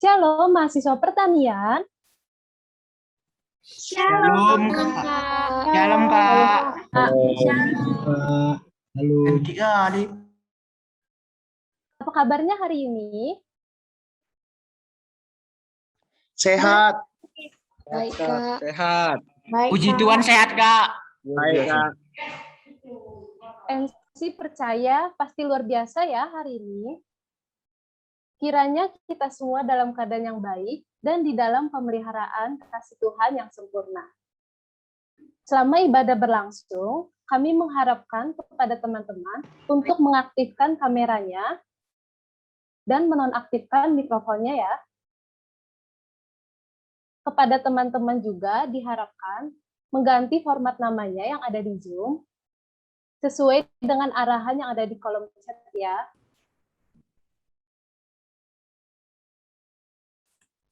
Shalom mahasiswa pertanian. Shalom, Kak. Shalom, Kak. Halo. Apa kabarnya hari ini? Sehat. Baik, Kak. Sehat. Baik, Puji Kak. Tuhan sehat, Kak. Baik, Kak. MC percaya pasti luar biasa ya hari ini. Kiranya kita semua dalam keadaan yang baik dan di dalam pemeliharaan kasih Tuhan yang sempurna. Selama ibadah berlangsung, kami mengharapkan kepada teman-teman untuk mengaktifkan kameranya dan menonaktifkan mikrofonnya ya. Kepada teman-teman juga diharapkan mengganti format namanya yang ada di Zoom sesuai dengan arahan yang ada di kolom chat ya.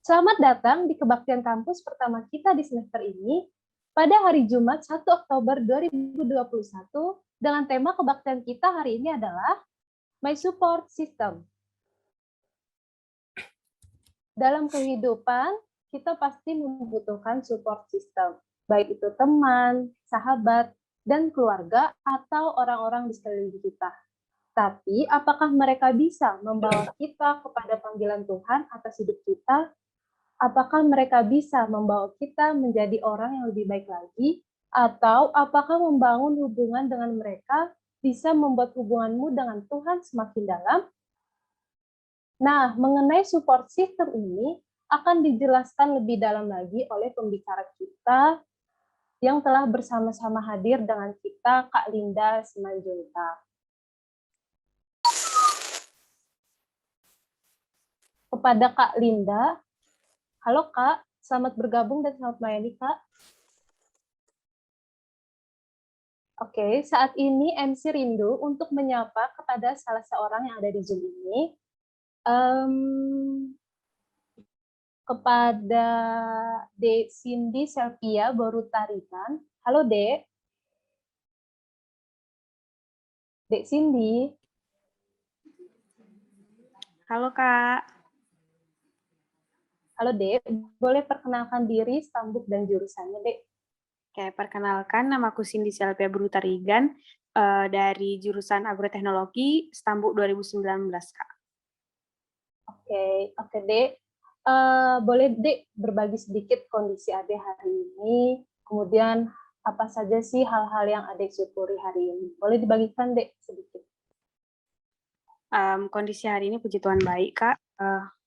Selamat datang di kebaktian kampus pertama kita di semester ini pada hari Jumat 1 Oktober 2021 dengan tema kebaktian kita hari ini adalah My Support System. Dalam kehidupan, kita pasti membutuhkan support system, baik itu teman, sahabat, dan keluarga atau orang-orang di sekeliling kita. Tapi, apakah mereka bisa membawa kita kepada panggilan Tuhan atas hidup kita? Apakah mereka bisa membawa kita menjadi orang yang lebih baik lagi? Atau apakah membangun hubungan dengan mereka bisa membuat hubunganmu dengan Tuhan semakin dalam? Nah, mengenai support system ini akan dijelaskan lebih dalam lagi oleh pembicara kita yang telah bersama-sama hadir dengan kita, Kak Linda Simanjuntak. Kepada Kak Linda, halo Kak, selamat bergabung dan selamat melayani Kak. Oke, saat ini MC rindu untuk menyapa kepada salah seorang yang ada di Zoom ini. Kepada Dek Cindy Selvia Borutarikan. Halo Dek. Dek Cindy. Halo, Kak. Halo Dek, boleh perkenalkan diri, stambuk dan jurusannya Dek? Oke, perkenalkan, namaku Cindy Selvia Brutarigan dari jurusan Agroteknologi, Stambuk 2019, Kak. Oke Dek. Boleh Dek berbagi sedikit kondisi Adek hari ini, kemudian apa saja sih hal-hal yang Adek syukuri hari ini? Boleh dibagikan Dek sedikit? Kondisi hari ini puji Tuhan baik, Kak.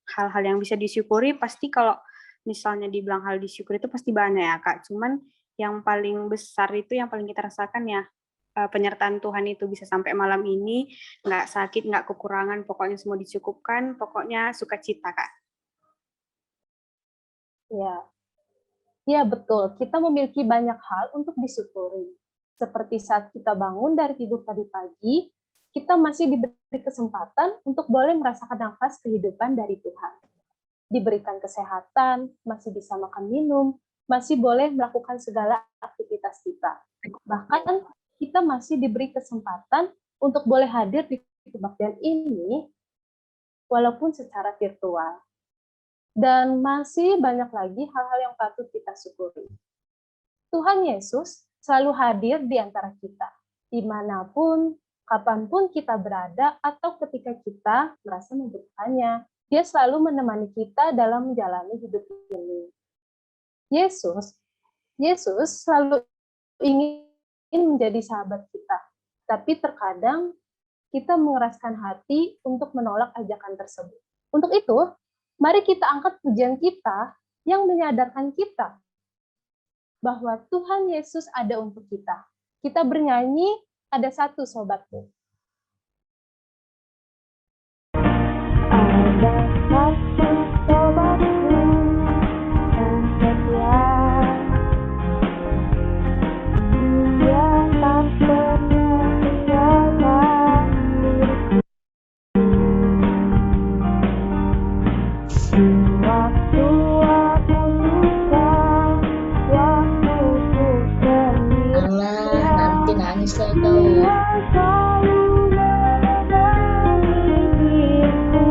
Hal-hal yang bisa disyukuri pasti kalau misalnya dibilang hal disyukuri itu pasti banyak ya, Kak. Cuman yang paling besar itu yang paling kita rasakan ya penyertaan Tuhan itu bisa sampai malam ini, nggak sakit, nggak kekurangan, pokoknya semua dicukupkan, pokoknya sukacita, Kak. Ya, betul. Kita memiliki banyak hal untuk disyukuri. Seperti saat kita bangun dari tidur tadi pagi, kita masih diberi kesempatan untuk boleh merasakan nafas kehidupan dari Tuhan. Diberikan kesehatan, masih bisa makan minum, masih boleh melakukan segala aktivitas kita. Bahkan kita masih diberi kesempatan untuk boleh hadir di kebaktian ini, walaupun secara virtual. Dan masih banyak lagi hal-hal yang patut kita syukuri. Tuhan Yesus selalu hadir di antara kita, dimanapun, kapanpun kita berada, atau ketika kita merasa membutuhkannya. Dia selalu menemani kita dalam menjalani hidup ini. Yesus selalu ingin menjadi sahabat kita, tapi terkadang kita mengeraskan hati untuk menolak ajakan tersebut. Untuk itu, mari kita angkat pujian kita yang menyadarkan kita bahwa Tuhan Yesus ada untuk kita. Kita bernyanyi, ada satu sobatku. Ada satu sobatku yang setia, dia tak pernah tinggalkan diriku. Waktu aku susah, waktu ku sedih, Alah, nanti nangis lah kau. dia selalu menemani diriku.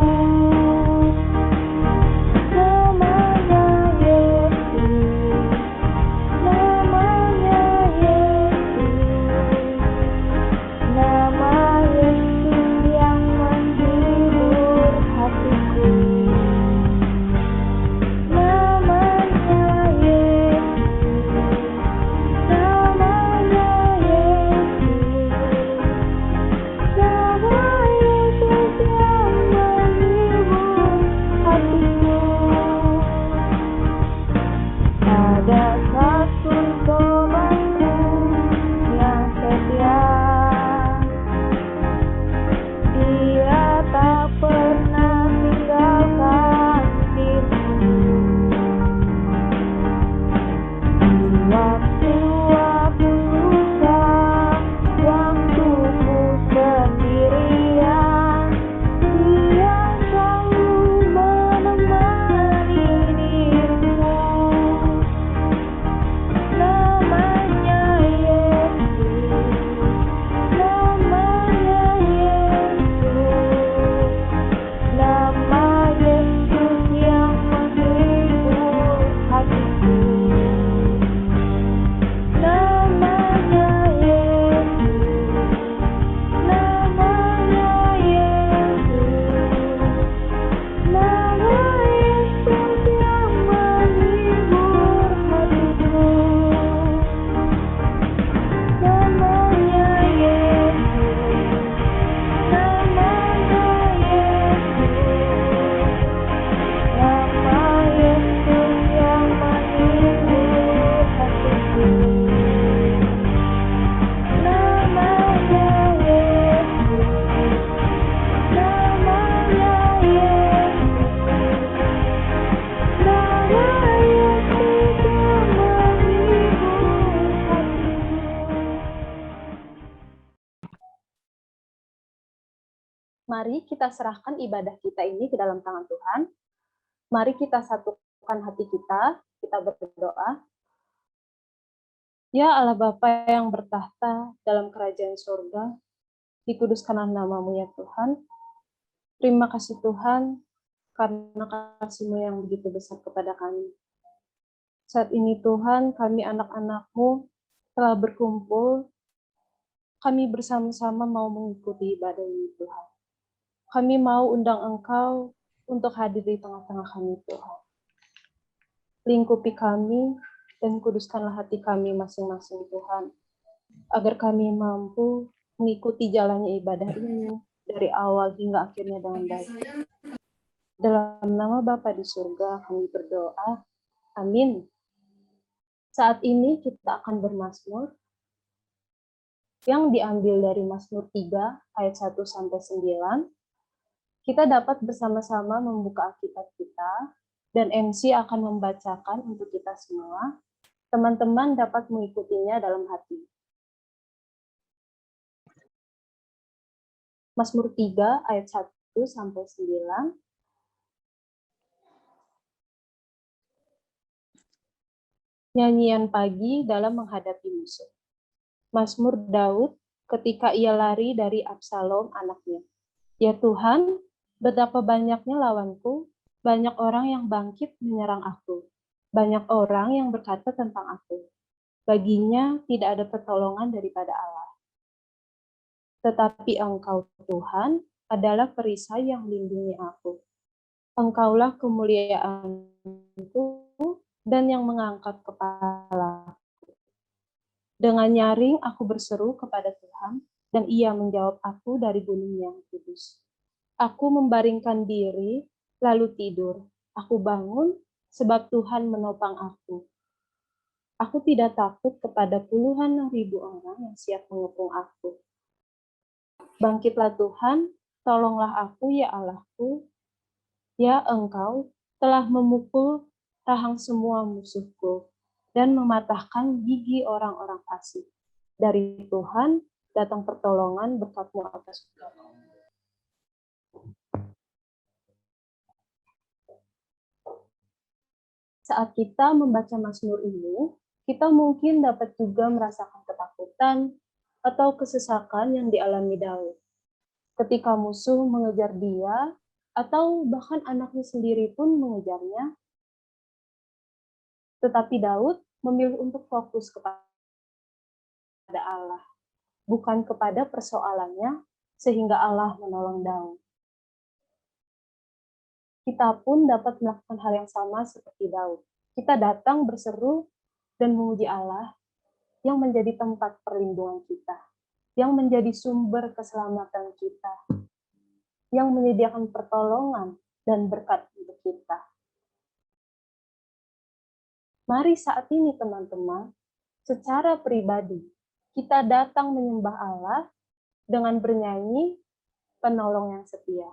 Mari kita serahkan ibadah kita ini ke dalam tangan Tuhan. Mari kita satukan hati kita berdoa. Ya Allah Bapa yang bertahta dalam kerajaan surga, dikuduskanlah namamu ya Tuhan. Terima kasih Tuhan, karena kasih-Mu yang begitu besar kepada kami. Saat ini Tuhan, kami anak-anak-Mu telah berkumpul, kami bersama-sama mau mengikuti ibadah ini Tuhan. Kami mau undang Engkau untuk hadir di tengah-tengah kami Tuhan. Lingkupi kami dan kuduskanlah hati kami masing-masing Tuhan, agar kami mampu mengikuti jalannya ibadah ini dari awal hingga akhirnya dengan baik. Dalam nama Bapa di surga kami berdoa. Amin. Saat ini kita akan bermazmur yang diambil dari Mazmur 3 ayat 1 sampai 9. Kita dapat bersama-sama membuka Alkitab kita dan MC akan membacakan untuk kita semua. Teman-teman dapat mengikutinya dalam hati. Mazmur 3 ayat 1 sampai 9. Nyanyian pagi dalam menghadapi musuh. Mazmur Daud ketika ia lari dari Absalom anaknya. Ya Tuhan, betapa banyaknya lawanku, banyak orang yang bangkit menyerang aku. Banyak orang yang berkata tentang aku. Baginya tidak ada pertolongan daripada Allah. Tetapi Engkau Tuhan adalah perisai yang melindungi aku. Engkaulah kemuliaanku dan yang mengangkat kepala. Dengan nyaring aku berseru kepada Tuhan, dan Ia menjawab aku dari gunung yang kudus. Aku membaringkan diri, lalu tidur. Aku bangun, sebab Tuhan menopang aku. Aku tidak takut kepada puluhan ribu orang yang siap mengepung aku. Bangkitlah Tuhan, tolonglah aku ya Allahku. Ya Engkau telah memukul rahang semua musuhku dan mematahkan gigi orang-orang fasik. Dari Tuhan datang pertolongan berkat-Mu atas kami. Saat kita membaca Mazmur ini, kita mungkin dapat juga merasakan ketakutan atau kesesakan yang dialami Daud. Ketika musuh mengejar dia, atau bahkan anaknya sendiri pun mengejarnya, tetapi Daud memilih untuk fokus kepada Allah, bukan kepada persoalannya, sehingga Allah menolong Daud. Kita pun dapat melakukan hal yang sama seperti Daud. Kita datang berseru dan memuji Allah yang menjadi tempat perlindungan kita, yang menjadi sumber keselamatan kita, yang menyediakan pertolongan dan berkat untuk kita. Mari saat ini teman-teman, secara pribadi, kita datang menyembah Allah dengan bernyanyi penolong yang setia.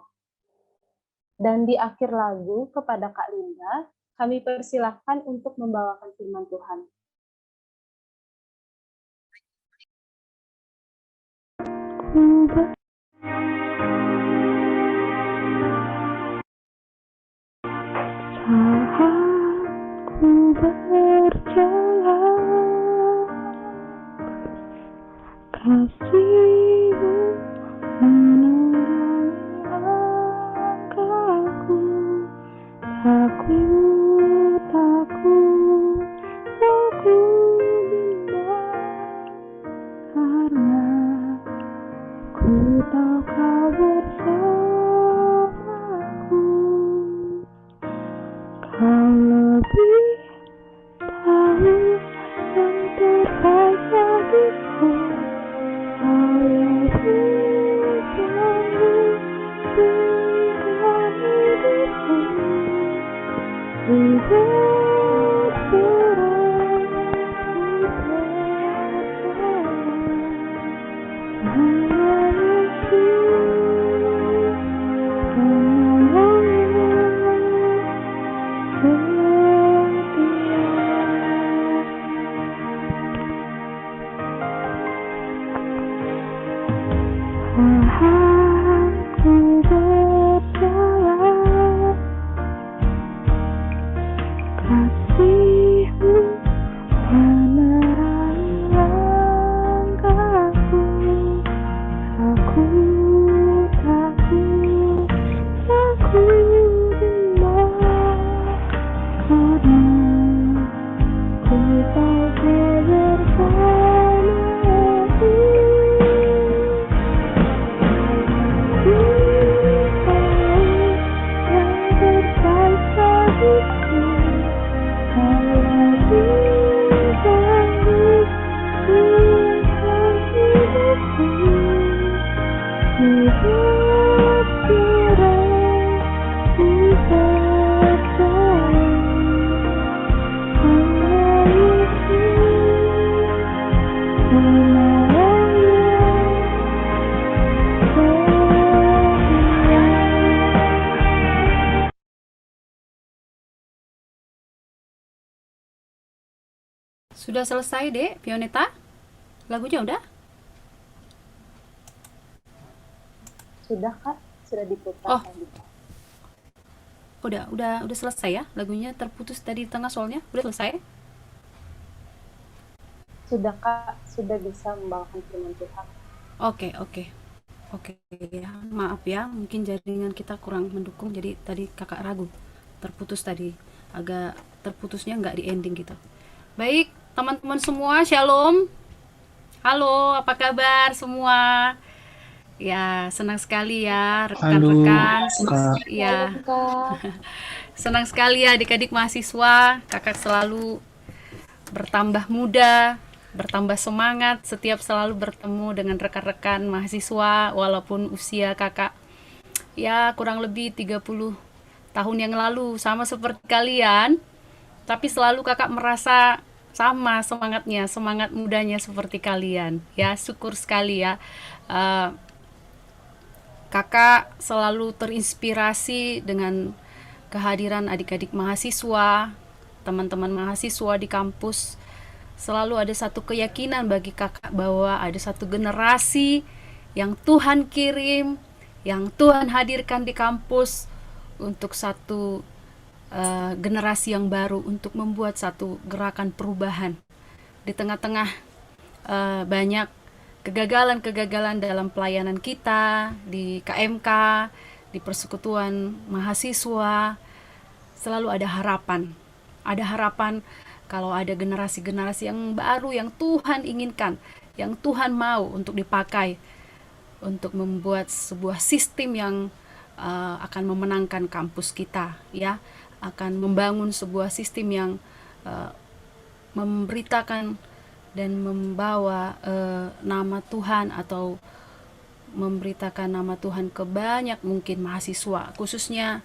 Dan di akhir lagu kepada Kak Linda, kami persilahkan untuk membawakan firman Tuhan. Saatku berjalan, kasih-Mu menerangi langkahku. Takut, takut, aku bimbang, karena ku tahu Kau bersamaku. Kau lebih tahu yang terbaik bagiku. Kau lebih tahu pilihan hidupku. Ku berserah, ku percaya, hanya Yesus penolong yang setia. Ku Sudah selesai, Dek, Pioneta? Lagunya udah? Sudah Kak, sudah diputar Oh. tadi. Udah selesai ya? Lagunya terputus tadi di tengah soalnya. Udah selesai? Sudah Kak, sudah bisa membawakan firman Tuhan. Oke ya. Maaf ya, mungkin jaringan kita kurang mendukung, jadi tadi kakak ragu. Terputus tadi. Agak terputusnya nggak di ending gitu. Baik, teman-teman semua, shalom. Halo, apa kabar semua? Ya, senang sekali ya rekan-rekan. Kak. Ya, Kak. senang sekali ya adik-adik mahasiswa. Kakak selalu bertambah muda, bertambah semangat setiap selalu bertemu dengan rekan-rekan mahasiswa walaupun usia kakak ya kurang lebih 30 tahun yang lalu, sama seperti kalian, tapi selalu kakak merasa sama semangatnya, semangat mudanya seperti kalian ya. Syukur sekali ya. Kakak selalu terinspirasi dengan kehadiran adik-adik mahasiswa, teman-teman mahasiswa di kampus. Selalu ada satu keyakinan bagi kakak bahwa ada satu generasi yang Tuhan kirim, yang Tuhan hadirkan di kampus untuk satu generasi yang baru, untuk membuat satu gerakan perubahan. Di tengah-tengah banyak kegagalan-kegagalan dalam pelayanan kita, di KMK, di persekutuan mahasiswa, selalu ada harapan. Ada harapan kalau ada generasi-generasi yang baru yang Tuhan inginkan, yang Tuhan mau untuk dipakai untuk membuat sebuah sistem yang akan memenangkan kampus kita, ya, akan membangun sebuah sistem yang memberitakan dan membawa nama Tuhan atau memberitakan nama Tuhan ke banyak mungkin mahasiswa, khususnya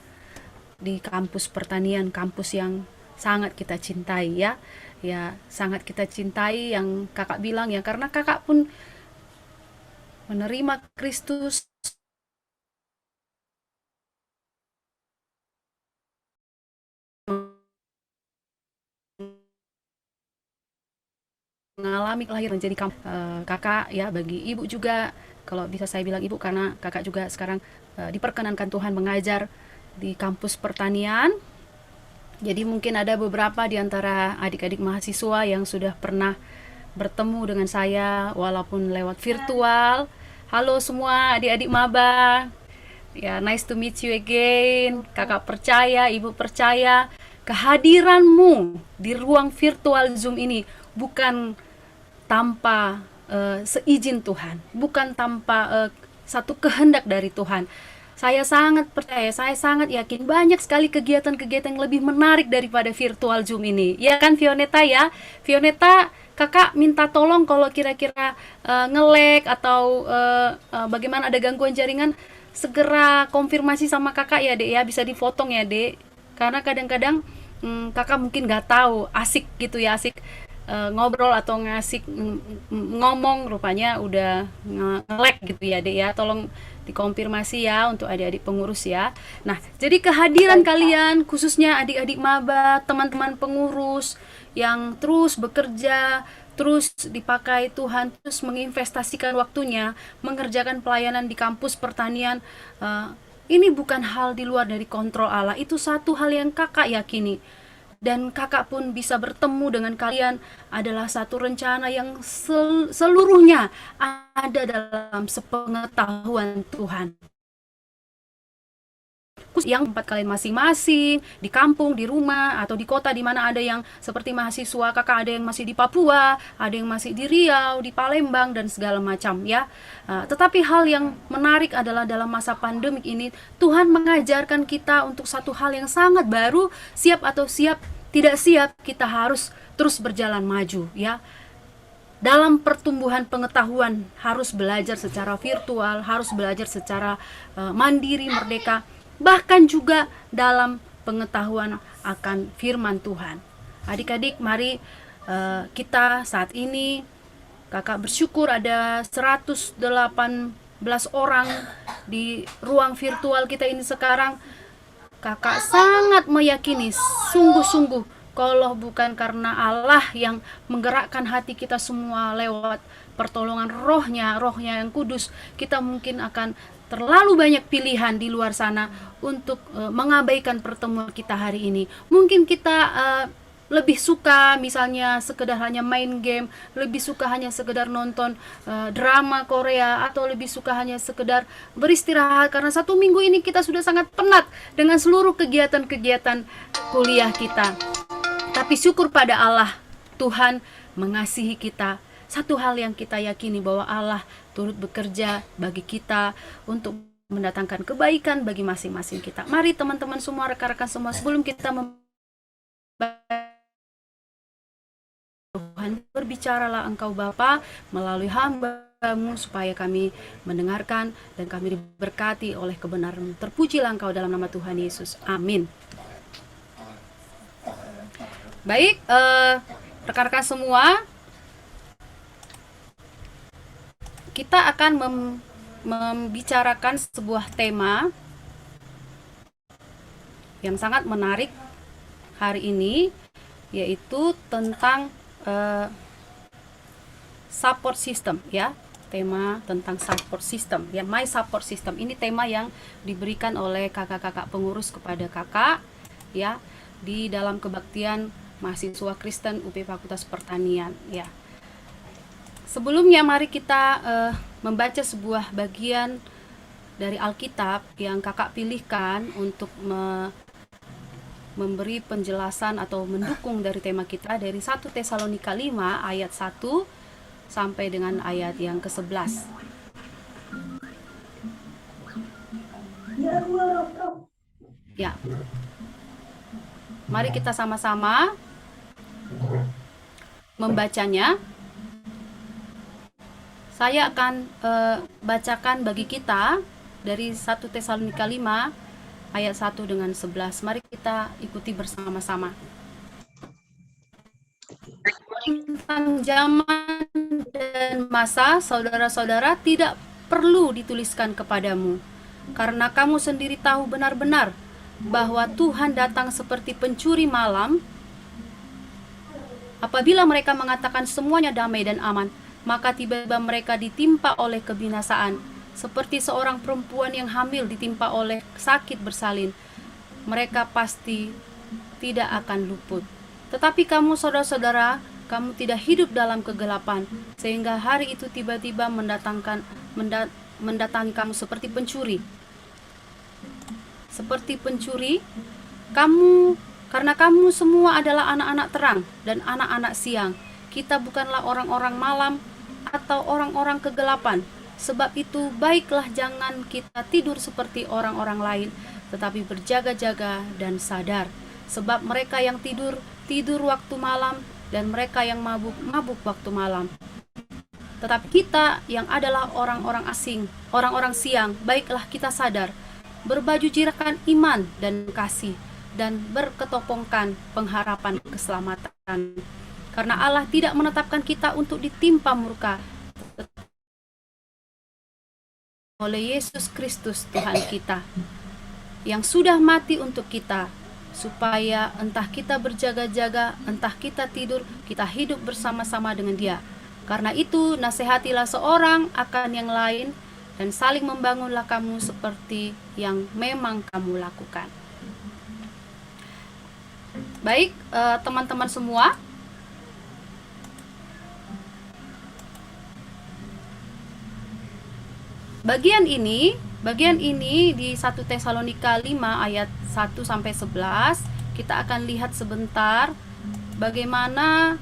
di kampus pertanian, kampus yang sangat kita cintai ya. Ya, sangat kita cintai yang kakak bilang ya, karena kakak pun menerima Kristus mengalami kelahiran menjadi kakak ya, bagi ibu juga, kalau bisa saya bilang ibu karena kakak juga sekarang diperkenankan Tuhan mengajar di kampus pertanian. Jadi mungkin ada beberapa di antara adik-adik mahasiswa yang sudah pernah bertemu dengan saya walaupun lewat virtual. Halo semua adik-adik maba. Ya, nice to meet you again. Kakak percaya, ibu percaya kehadiranmu di ruang virtual Zoom ini bukan tanpa seizin Tuhan, bukan tanpa satu kehendak dari Tuhan. Saya sangat percaya, saya sangat yakin banyak sekali kegiatan-kegiatan yang lebih menarik daripada virtual Zoom ini. Ya kan Fioneta ya? Fioneta, kakak minta tolong kalau kira-kira nge-lag atau bagaimana ada gangguan jaringan, segera konfirmasi sama kakak ya dek ya, bisa dipotong ya dek. Karena kadang-kadang kakak mungkin nggak tahu, asik gitu ya, asik ngobrol atau ngasik ngomong, rupanya udah nge-lag gitu ya dek ya. Tolong dikonfirmasi ya untuk adik-adik pengurus ya. Nah, jadi kehadiran kalian khususnya adik-adik maba, teman-teman pengurus yang terus bekerja, terus dipakai Tuhan, terus menginvestasikan waktunya mengerjakan pelayanan di kampus pertanian, ini bukan hal di luar dari kontrol Allah. Itu satu hal yang kakak yakini. Dan kakak pun bisa bertemu dengan kalian adalah satu rencana yang seluruhnya ada dalam sepengetahuan Tuhan. yang tempat kalian masing-masing, di kampung, di rumah, atau di kota di mana ada yang seperti mahasiswa kakak, ada yang masih di Papua, ada yang masih di Riau, di Palembang, dan segala macam ya. Tetapi hal yang menarik adalah dalam masa pandemik ini, Tuhan mengajarkan kita untuk satu hal yang sangat baru, siap atau siap, tidak siap, kita harus terus berjalan maju ya. Dalam pertumbuhan pengetahuan harus belajar secara virtual, harus belajar secara mandiri, merdeka, bahkan juga dalam pengetahuan akan firman Tuhan. Adik-adik, mari kita saat ini, kakak bersyukur ada 118 orang di ruang virtual kita ini sekarang. Kakak sangat meyakini, sungguh-sungguh, kalau bukan karena Allah yang menggerakkan hati kita semua lewat pertolongan rohnya yang kudus, kita mungkin akan terlalu banyak pilihan di luar sana untuk mengabaikan pertemuan kita hari ini. Mungkin kita lebih suka misalnya sekedar hanya main game, lebih suka hanya sekedar nonton drama Korea, atau lebih suka hanya sekedar beristirahat karena 1 minggu ini kita sudah sangat penat dengan seluruh kegiatan-kegiatan kuliah kita. Tapi syukur pada Allah, Tuhan mengasihi kita. Satu hal yang kita yakini bahwa Allah turut bekerja bagi kita untuk mendatangkan kebaikan bagi masing-masing kita. Mari teman-teman semua, rekan-rekan semua, sebelum kita Tuhan, berbicaralah Engkau Bapa melalui hamba-Mu supaya kami mendengarkan dan kami diberkati oleh kebenaran-Mu. Terpujilah Engkau dalam nama Tuhan Yesus. Amin. Baik, rekan-rekan semua, kita akan membicarakan sebuah tema yang sangat menarik hari ini, yaitu tentang support system ya. Tema tentang support system ya, my support system. Ini tema yang diberikan oleh kakak-kakak pengurus kepada kakak ya, di dalam kebaktian mahasiswa Kristen UP Fakultas Pertanian ya. Sebelumnya mari kita membaca sebuah bagian dari Alkitab yang kakak pilihkan untuk memberi penjelasan atau mendukung dari tema kita, dari 1 Tesalonika 5 ayat 1 sampai dengan ayat yang ke-11. Ya. Mari kita sama-sama membacanya. Saya akan bacakan bagi kita dari 1 Tesalonika 5 ayat 1 dengan 11. Mari kita ikuti bersama-sama. Tentang zaman dan masa, saudara-saudara, tidak perlu dituliskan kepadamu, karena kamu sendiri tahu benar-benar bahwa Tuhan datang seperti pencuri malam. Apabila mereka mengatakan semuanya damai dan aman, maka tiba-tiba mereka ditimpa oleh kebinasaan, seperti seorang perempuan yang hamil ditimpa oleh sakit bersalin. Mereka pasti tidak akan luput. Tetapi kamu, saudara-saudara, kamu tidak hidup dalam kegelapan, sehingga hari itu tiba-tiba mendatangi kamu seperti pencuri. Seperti pencuri, karena kamu semua adalah anak-anak terang dan anak-anak siang. Kita bukanlah orang-orang malam atau orang-orang kegelapan. Sebab itu baiklah jangan kita tidur seperti orang-orang lain, tetapi berjaga-jaga dan sadar. Sebab mereka yang tidur waktu malam, dan mereka yang mabuk waktu malam. Tetapi kita yang adalah orang-orang asing, orang-orang siang, baiklah kita sadar, berbaju jirakan iman dan kasih, dan berketopongkan pengharapan keselamatan. Karena Allah tidak menetapkan kita untuk ditimpa murka oleh Yesus Kristus Tuhan kita, yang sudah mati untuk kita, supaya entah kita berjaga-jaga, entah kita tidur, kita hidup bersama-sama dengan Dia. Karena itu nasihatilah seorang akan yang lain, dan saling membangunlah kamu seperti yang memang kamu lakukan. Baik, teman-teman semua, bagian ini bagian ini di 1 Tesalonika 5 ayat 1 sampai 11, kita akan lihat sebentar bagaimana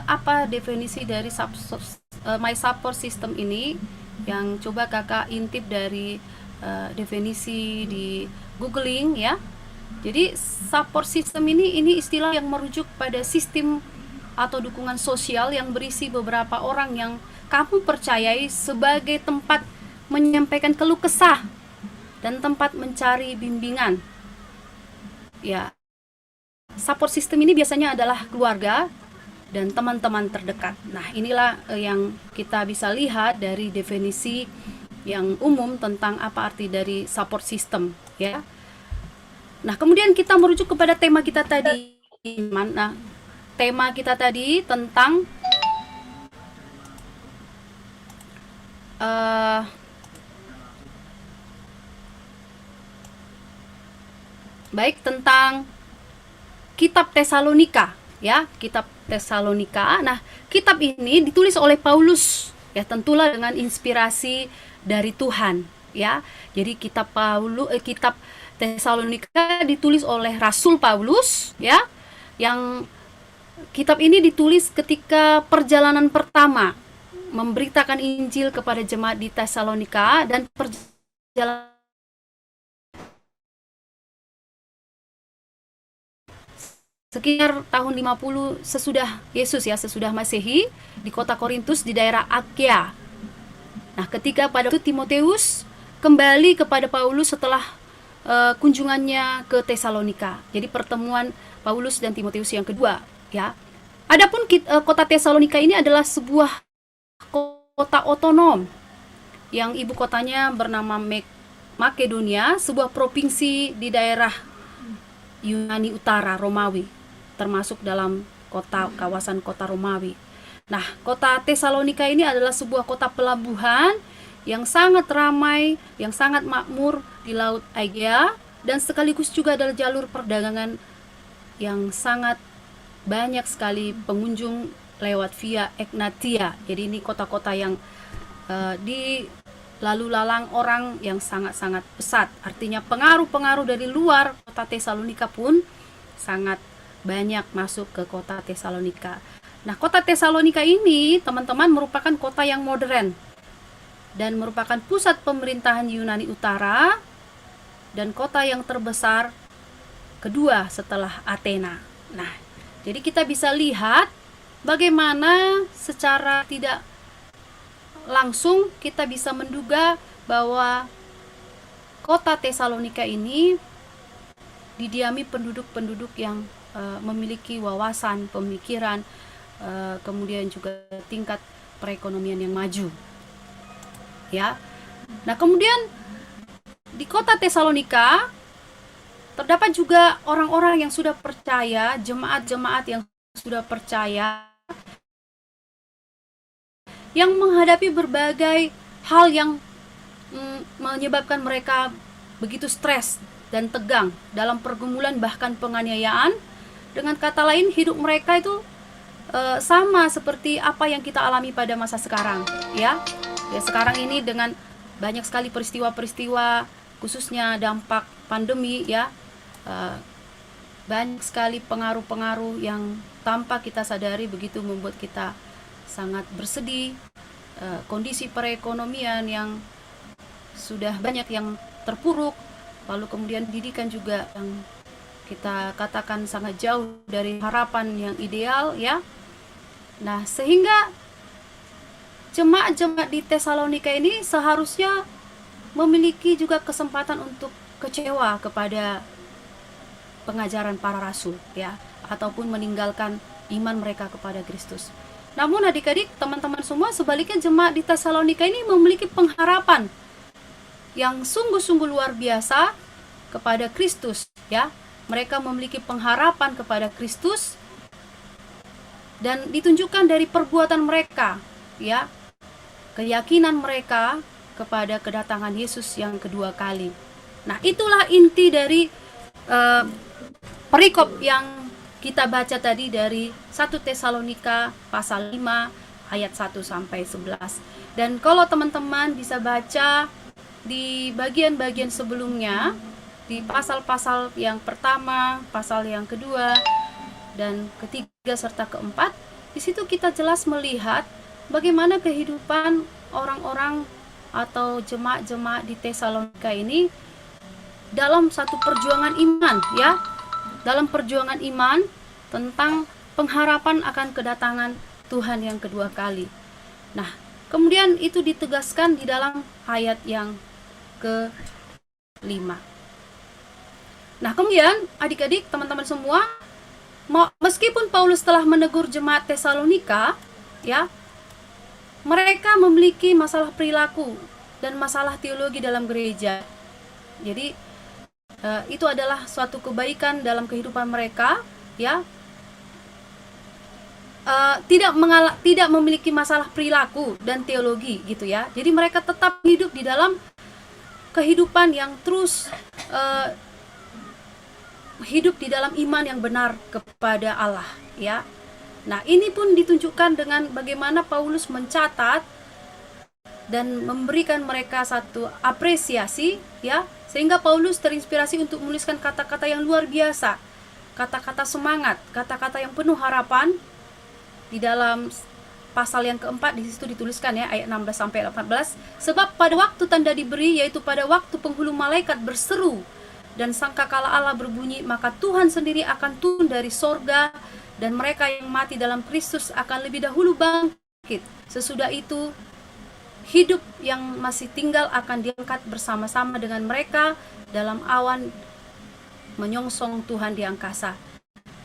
apa definisi dari My Support System ini, yang coba kakak intip dari definisi di googling ya. Jadi support system ini istilah yang merujuk pada sistem atau dukungan sosial yang berisi beberapa orang yang kamu percayai sebagai tempat menyampaikan keluh kesah dan tempat mencari bimbingan. Ya, support system ini biasanya adalah keluarga dan teman-teman terdekat. Nah, inilah yang kita bisa lihat dari definisi yang umum tentang apa arti dari support system, ya. Nah, kemudian kita merujuk kepada tema kita tadi. Nah, tema kita tadi tentang tentang kitab Tesalonika, ya, kitab Tesalonika. Nah, kitab ini ditulis oleh Paulus, ya, tentulah dengan inspirasi dari Tuhan, ya. Jadi kitab Tesalonika ditulis oleh Rasul Paulus, ya. Yang kitab ini ditulis ketika perjalanan pertama memberitakan Injil kepada jemaat di Tesalonika, dan perjalanan sekitar tahun 50 sesudah Yesus, ya, sesudah Masehi, di kota Korintus di daerah Achaia. Nah, ketika pada itu Timotius kembali kepada Paulus setelah kunjungannya ke Tesalonika. Jadi pertemuan Paulus dan Timotius yang kedua, ya. Adapun kota Tesalonika ini adalah sebuah kota otonom yang ibu kotanya bernama Makedonia, sebuah provinsi di daerah Yunani Utara Romawi, termasuk dalam kawasan kota Romawi. Nah, kota Tesalonika ini adalah sebuah kota pelabuhan yang sangat ramai, yang sangat makmur di Laut Aegea, dan sekaligus juga adalah jalur perdagangan yang sangat banyak sekali pengunjung lewat via Egnatia. Jadi ini kota-kota yang di lalu lalang orang yang sangat-sangat pesat. Artinya pengaruh-pengaruh dari luar kota Tesalonika pun sangat banyak masuk ke kota Tesalonika. Nah, kota Tesalonika ini, teman-teman, merupakan kota yang modern dan merupakan pusat pemerintahan Yunani Utara dan kota yang terbesar kedua setelah Athena. Nah, jadi kita bisa lihat bagaimana secara tidak langsung kita bisa menduga bahwa kota Tesalonika ini didiami penduduk-penduduk yang memiliki wawasan, pemikiran, kemudian juga tingkat perekonomian yang maju. Ya. Nah, kemudian di kota Tesalonika terdapat juga orang-orang yang sudah percaya, jemaat-jemaat yang sudah percaya, yang menghadapi berbagai hal yang menyebabkan mereka begitu stres dan tegang dalam pergumulan, bahkan penganiayaan. Dengan kata lain, hidup mereka itu sama seperti apa yang kita alami pada masa sekarang, ya. Ya, sekarang ini dengan banyak sekali peristiwa-peristiwa, khususnya dampak pandemi, ya. Banyak sekali pengaruh-pengaruh yang tanpa kita sadari begitu membuat kita sangat bersedih. Kondisi perekonomian yang sudah banyak yang terpuruk, lalu kemudian pendidikan juga yang kita katakan sangat jauh dari harapan yang ideal, ya. Nah, sehingga jemaat-jemaat di Tesalonika ini seharusnya memiliki juga kesempatan untuk kecewa kepada pengajaran para rasul, ya, ataupun meninggalkan iman mereka kepada Kristus. Namun adik-adik, teman-teman semua, sebaliknya jemaat di Tesalonika ini memiliki pengharapan yang sungguh-sungguh luar biasa kepada Kristus, ya. Mereka memiliki pengharapan kepada Kristus dan ditunjukkan dari perbuatan mereka, ya. Keyakinan mereka kepada kedatangan Yesus yang kedua kali. Nah, itulah inti dari perikop yang kita baca tadi dari 1 Tesalonika pasal 5 ayat 1 sampai 11. Dan kalau teman-teman bisa baca di bagian-bagian sebelumnya, di pasal-pasal yang pertama, pasal yang kedua, dan ketiga serta keempat, di situ kita jelas melihat bagaimana kehidupan orang-orang atau jemaat-jemaat di Tesalonika ini dalam satu perjuangan iman, ya, dalam perjuangan iman tentang pengharapan akan kedatangan Tuhan yang kedua kali. Nah, kemudian itu ditegaskan di dalam ayat yang ke-5. Nah, kemudian adik-adik, teman-teman semua, meskipun Paulus telah menegur jemaat Tesalonika, ya, mereka memiliki masalah perilaku dan masalah teologi dalam gereja. Jadi itu adalah suatu kebaikan dalam kehidupan mereka, ya. Tidak memiliki masalah perilaku dan teologi, gitu ya. Jadi mereka tetap hidup di dalam kehidupan yang terus hidup di dalam iman yang benar kepada Allah, ya. Nah, ini pun ditunjukkan dengan bagaimana Paulus mencatat dan memberikan mereka satu apresiasi, ya, sehingga Paulus terinspirasi untuk menuliskan kata-kata yang luar biasa, kata-kata semangat, kata-kata yang penuh harapan. Di dalam pasal yang keempat di situ dituliskan, ya, ayat 16 sampai 18, sebab pada waktu tanda diberi, yaitu pada waktu penghulu malaikat berseru dan sangkakala Allah berbunyi, maka Tuhan sendiri akan turun dari sorga, dan mereka yang mati dalam Kristus akan lebih dahulu bangkit. Sesudah itu hidup yang masih tinggal akan diangkat bersama-sama dengan mereka dalam awan menyongsong Tuhan di angkasa.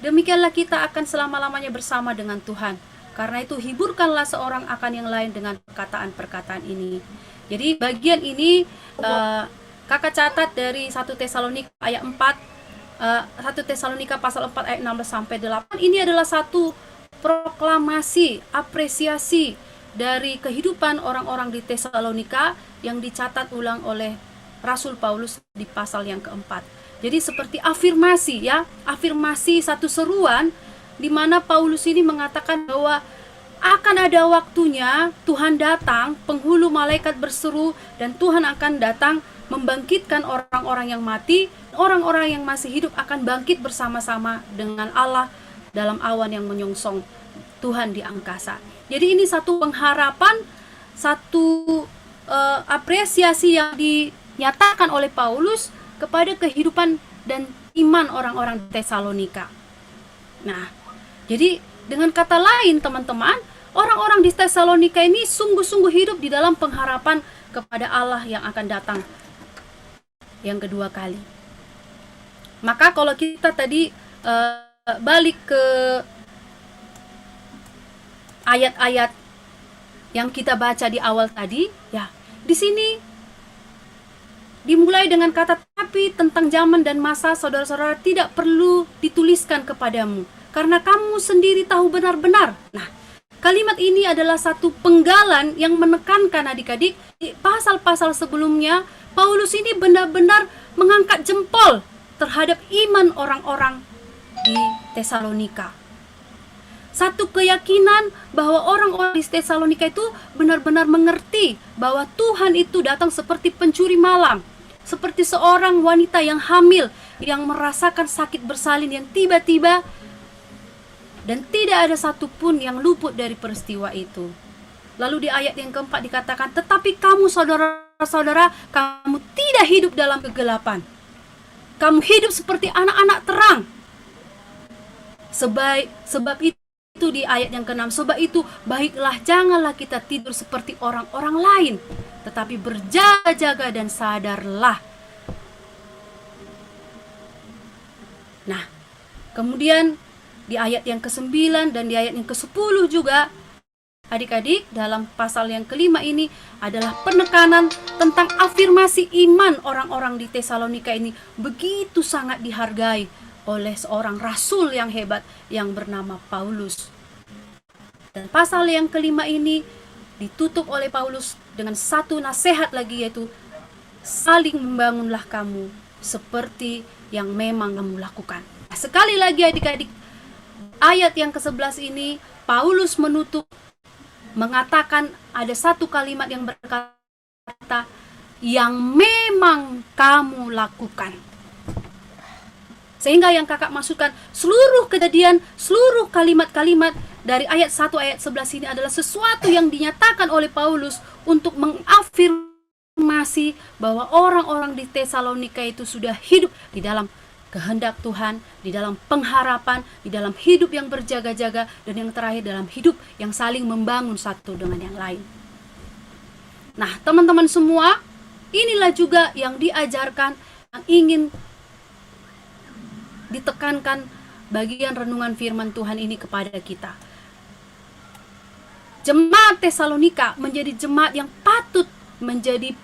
Demikianlah kita akan selama-lamanya bersama dengan Tuhan. Karena itu hiburkanlah seorang akan yang lain dengan perkataan-perkataan ini. Jadi bagian ini kakak catat dari 1 Tesalonika ayat 4, 1 Tesalonika pasal 4 ayat 16 sampai 8. Ini adalah satu proklamasi, apresiasi dari kehidupan orang-orang di Tesalonika yang dicatat ulang oleh Rasul Paulus di pasal yang keempat. Jadi seperti afirmasi, ya, afirmasi satu seruan di mana Paulus ini mengatakan bahwa akan ada waktunya Tuhan datang, penghulu malaikat berseru, dan Tuhan akan datang membangkitkan orang-orang yang mati. Orang-orang yang masih hidup akan bangkit bersama-sama dengan Allah dalam awan yang menyongsong Tuhan di angkasa. Jadi ini satu pengharapan, satu apresiasi yang dinyatakan oleh Paulus kepada kehidupan dan iman orang-orang Tesalonika. Nah, jadi dengan kata lain, teman-teman, orang-orang di Tesalonika ini sungguh-sungguh hidup di dalam pengharapan kepada Allah yang akan datang yang kedua kali. Maka kalau kita tadi balik ke ayat-ayat yang kita baca di awal tadi, ya, di sini dimulai dengan kata, tapi tentang zaman dan masa saudara-saudara tidak perlu dituliskan kepadamu, karena kamu sendiri tahu benar-benar. Nah, kalimat ini adalah satu penggalan yang menekankan adik-adik, di pasal-pasal sebelumnya, Paulus ini benar-benar mengangkat jempol terhadap iman orang-orang di Tesalonika. Satu keyakinan bahwa orang-orang di Tesalonika itu benar-benar mengerti bahwa Tuhan itu datang seperti pencuri malam, seperti seorang wanita yang hamil yang merasakan sakit bersalin yang tiba-tiba, dan tidak ada satupun yang luput dari peristiwa itu. Lalu di ayat yang keempat dikatakan, tetapi kamu saudara-saudara, kamu tidak hidup dalam kegelapan. Kamu hidup seperti anak-anak terang. Sebab itu di ayat yang ke-6, sebab itu baiklah janganlah kita tidur seperti orang-orang lain, tetapi berjaga-jaga dan sadarlah. Nah, kemudian di ayat yang ke-9 dan di ayat yang ke-10 juga, adik-adik, dalam pasal yang kelima ini adalah penekanan tentang afirmasi iman orang-orang di Tesalonika ini begitu sangat dihargai oleh seorang rasul yang hebat yang bernama Paulus. Dan pasal yang kelima ini ditutup oleh Paulus dengan satu nasihat lagi, yaitu saling membangunlah kamu seperti yang memang kamu lakukan. Nah, sekali lagi adik-adik, ayat yang ke-11 ini Paulus menutup mengatakan ada satu kalimat yang berkata, yang memang kamu lakukan. Sehingga yang kakak maksudkan, seluruh kejadian, seluruh kalimat-kalimat dari ayat 1 ayat 11 ini adalah sesuatu yang dinyatakan oleh Paulus untuk mengafirmasi bahwa orang-orang di Tesalonika itu sudah hidup di dalam kehendak Tuhan, di dalam pengharapan, di dalam hidup yang berjaga-jaga, dan yang terakhir dalam hidup yang saling membangun satu dengan yang lain. Nah, teman-teman semua, inilah juga yang diajarkan, yang ingin ditekankan bagian renungan firman Tuhan ini kepada kita. Jemaat Tesalonika menjadi jemaat yang patut menjadi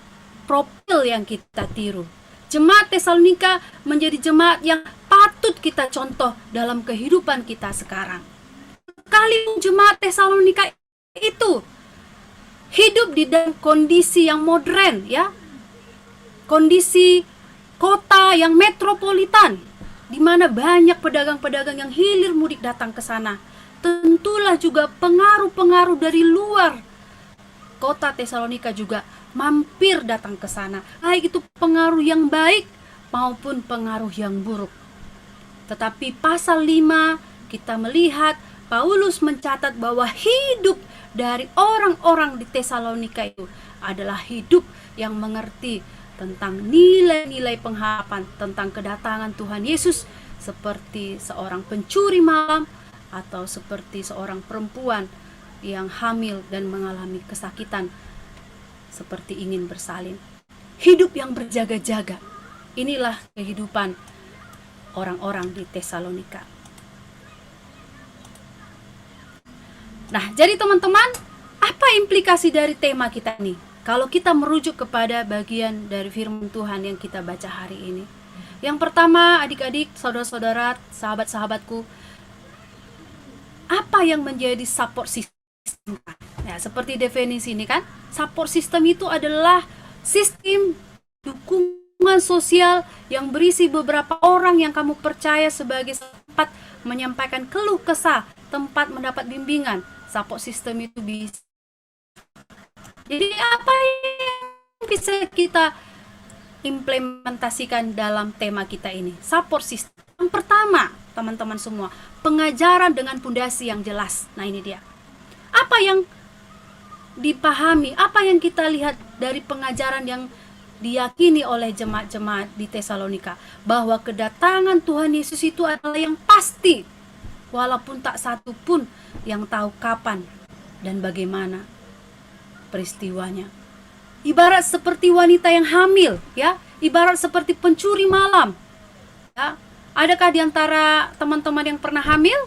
profil yang kita tiru. Jemaat Tesalonika menjadi jemaat yang patut kita contoh dalam kehidupan kita sekarang. Sekalipun jemaat Tesalonika itu hidup di dalam kondisi yang modern, ya, kondisi kota yang metropolitan, di mana banyak pedagang-pedagang yang hilir mudik datang ke sana. Tentulah juga pengaruh-pengaruh dari luar kota Tesalonika juga mampir datang ke sana. Baik itu pengaruh yang baik maupun pengaruh yang buruk. Tetapi pasal 5 kita melihat Paulus mencatat bahwa hidup dari orang-orang di Tesalonika itu adalah hidup yang mengerti tentang nilai-nilai pengharapan, tentang kedatangan Tuhan Yesus, seperti seorang pencuri malam atau seperti seorang perempuan yang hamil dan mengalami kesakitan seperti ingin bersalin. Hidup yang berjaga-jaga. Inilah kehidupan orang-orang di Tesalonika. Nah, jadi teman-teman, apa implikasi dari tema kita ini? Kalau kita merujuk kepada bagian dari firman Tuhan yang kita baca hari ini. Yang pertama, adik-adik, saudara-saudara, sahabat-sahabatku, apa yang menjadi support system? Ya, seperti definisi ini kan, support system itu adalah sistem dukungan sosial yang berisi beberapa orang yang kamu percaya sebagai tempat menyampaikan keluh kesah, tempat mendapat bimbingan. Support system itu bisa. Jadi apa yang bisa kita implementasikan dalam tema kita ini? Support system. Yang pertama, teman-teman semua, pengajaran dengan pondasi yang jelas. Nah, ini dia. Apa yang dipahami, apa yang kita lihat dari pengajaran yang diyakini oleh jemaat-jemaat di Tesalonika, bahwa kedatangan Tuhan Yesus itu adalah yang pasti, walaupun tak satu pun yang tahu kapan dan bagaimana peristiwanya. Ibarat seperti wanita yang hamil, ya, ibarat seperti pencuri malam. Ya, adakah di antara teman-teman yang pernah hamil?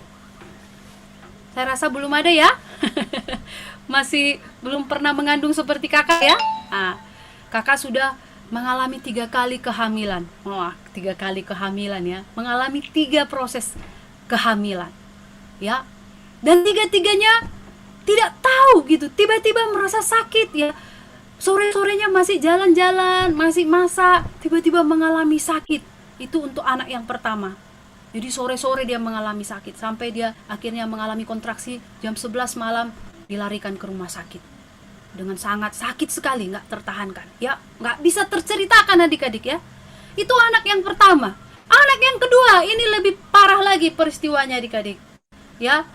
Saya rasa belum ada ya. Masih belum pernah mengandung seperti kakak ya. Kakak sudah mengalami 3 kali kehamilan. Wah, 3 kali kehamilan ya. Mengalami 3 proses kehamilan. Ya. Dan 3-tiganya tidak tahu gitu. Tiba-tiba merasa sakit ya. Sore-sorenya masih jalan-jalan, masih masak, tiba-tiba mengalami sakit. Itu untuk anak yang pertama. Jadi sore-sore dia mengalami sakit sampai dia akhirnya mengalami kontraksi jam 11 malam, dilarikan ke rumah sakit. Dengan sangat sakit sekali, nggak tertahankan. Ya, nggak bisa terceritakan adik-adik ya. Itu anak yang pertama. Anak yang kedua, ini lebih parah lagi peristiwanya adik-adik. Ya,